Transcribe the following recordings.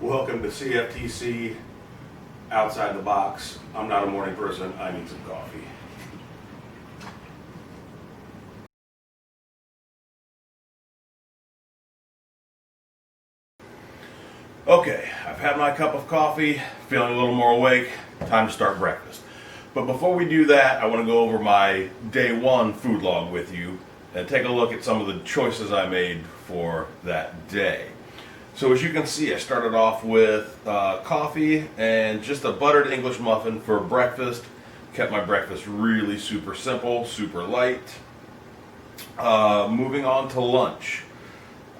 Welcome to CFTC Outside the Box. I'm not a morning person. I need some coffee. Okay, I've had my cup of coffee, feeling a little more awake. Time to start breakfast. But before we do that, I want to go over my day one food log with you and take a look at some of the choices I made for that day. So as you can see, I started off with coffee and just a buttered English muffin for breakfast. Kept my breakfast really super simple, super light. Moving on to lunch.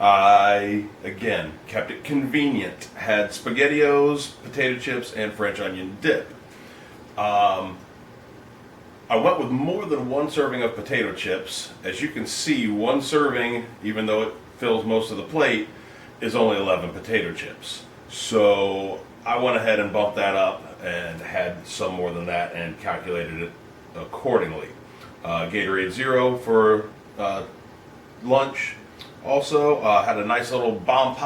I, again, kept it convenient. Had SpaghettiOs, potato chips, and French onion dip. I went with more than one serving of potato chips. As you can see, one serving, even though it fills most of the plate, is only 11 potato chips. So I went ahead and bumped that up and had some more than that and calculated it accordingly. Gatorade Zero for lunch. Also had a nice little bomb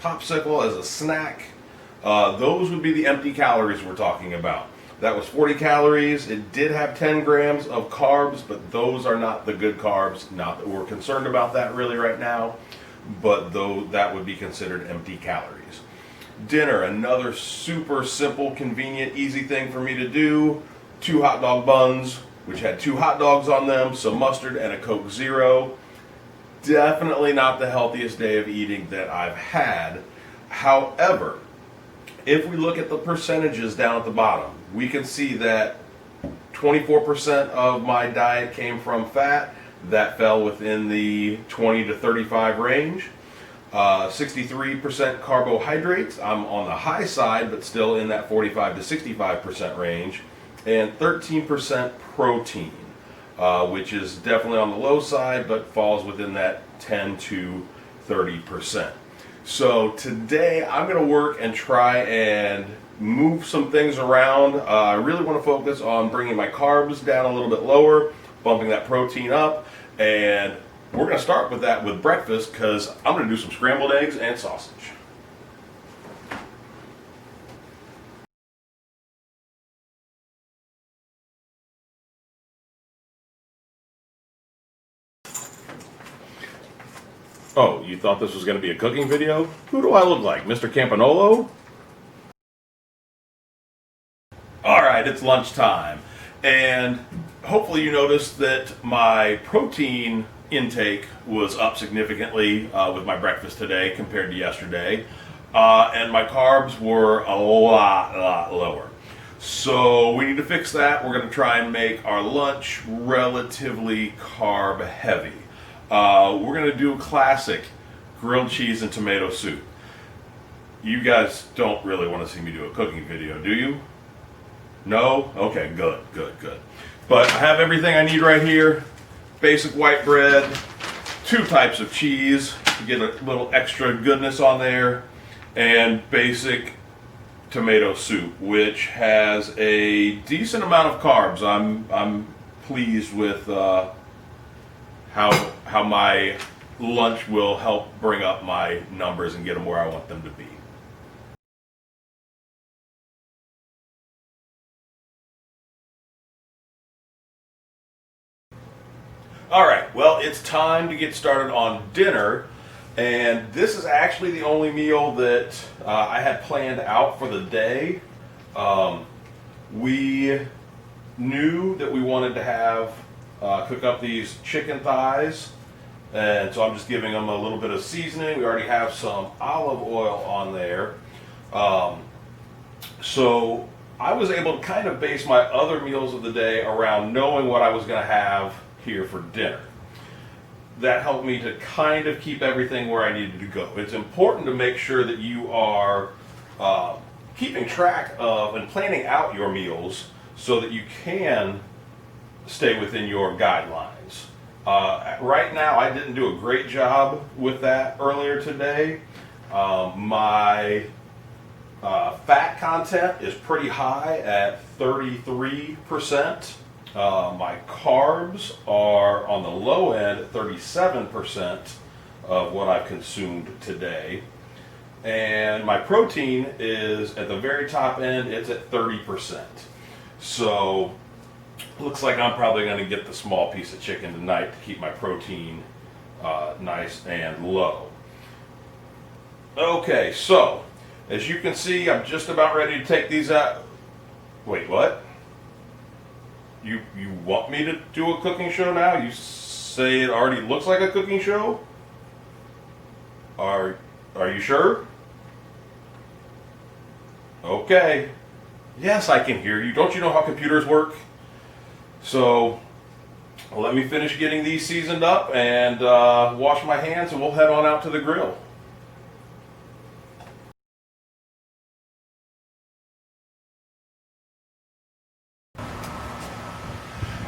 popsicle as a snack. Those would be the empty calories we're talking about. That was 40 calories. It did have 10 grams of carbs, but those are not the good carbs. Not that we're concerned about that really right now, but though that would be considered empty calories. Dinner, another super simple, convenient, easy thing for me to do. 2 hot dog buns, which had 2 hot dogs on them, some mustard, and a Coke Zero. Definitely not the healthiest day of eating that I've had. However, if we look at the percentages down at the bottom, we can see that 24% of my diet came from fat. That fell within the 20 to 35 range. 63% carbohydrates. I'm on the high side, but still in that 45 to 65% range. And 13% protein, which is definitely on the low side, but falls within that 10 to 30%. So today I'm going to work and try and move some things around. I really want to focus on bringing my carbs down a little bit lower, bumping that protein up, and we're going to start with that with breakfast because I'm going to do some scrambled eggs and sausage. Oh, you thought this was going to be a cooking video? Who do I look like, Mr. Campanolo? Alright, it's lunchtime, and hopefully you noticed that my protein intake was up significantly with my breakfast today compared to yesterday, and my carbs were a lot lower. So we need to fix that. We're going to try and make our lunch relatively carb heavy. We're going to do a classic grilled cheese and tomato soup. You guys don't really want to see me do a cooking video, do you? No? Okay, good. But I have everything I need right here. Basic white bread, 2 types of cheese to get a little extra goodness on there, and basic tomato soup, which has a decent amount of carbs. I'm pleased with how my lunch will help bring up my numbers and get them where I want them to be. Alright, well, it's time to get started on dinner, and this is actually the only meal that I had planned out for the day. We knew that we wanted to have cook up these chicken thighs, and so I'm just giving them a little bit of seasoning. We already have some olive oil on there. So I was able to kind of base my other meals of the day around knowing what I was going to have here for dinner. That helped me to kind of keep everything where I needed to go. It's important to make sure that you are keeping track of and planning out your meals so that you can stay within your guidelines. Right now, I didn't do a great job with that earlier today. My fat content is pretty high at 33%. My carbs are on the low end at 37% of what I've consumed today. and my protein is at the very top end. It's at 30%. So looks like I'm probably going to get the small piece of chicken tonight to keep my protein nice and low. Okay, so as you can see, I'm just about ready to take these out. Wait, what? You want me to do a cooking show now? You say it already looks like a cooking show? Are you sure? Okay. Yes, I can hear you. Don't you know how computers work? So let me finish getting these seasoned up and wash my hands, and we'll head on out to the grill.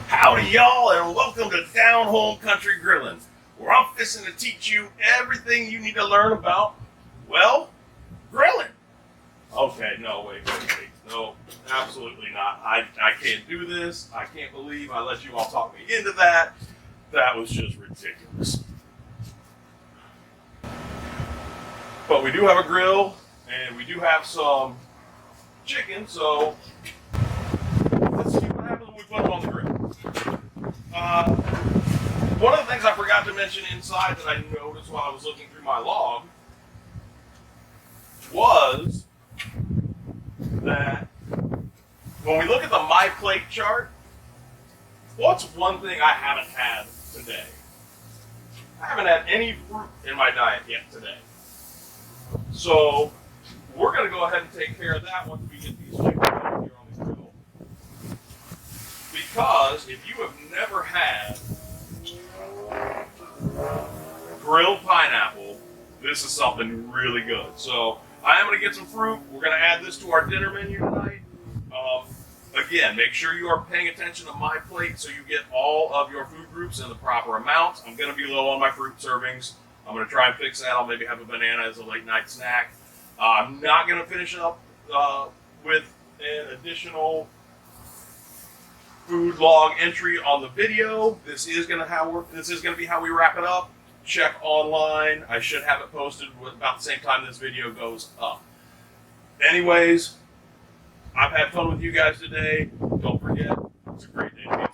Howdy y'all, and welcome to Down Home Country Grilling, where I'm fixing to teach you everything you need to learn about, well, grilling. Okay, no, wait. No, absolutely not. I can't do this. I can't believe I let you all talk me into that. That was just ridiculous. But we do have a grill, and we do have some chicken, so let's see what happens when we put them on the grill. One of the things I forgot to mention inside that I noticed while I was looking through my log was that when we look at the My Plate chart, what's one thing I haven't had today? I haven't had any fruit in my diet yet today. So we're going to go ahead and take care of that once we get these chickens out here on the grill. Because if you have never had grilled pineapple, this is something really good. So I am going to get some fruit. We're going to add this to our dinner menu tonight. Again, make sure you are paying attention to My Plate so you get all of your food groups in the proper amount. I'm going to be low on my fruit servings. I'm going to try and fix that. I'll maybe have a banana as a late night snack. I'm not going to finish up with an additional food log entry on the video. This is going to be how we wrap it up. Check online. I should have it posted about the same time this video goes up. Anyways, I've had fun with you guys today. Don't forget, it's a great day to be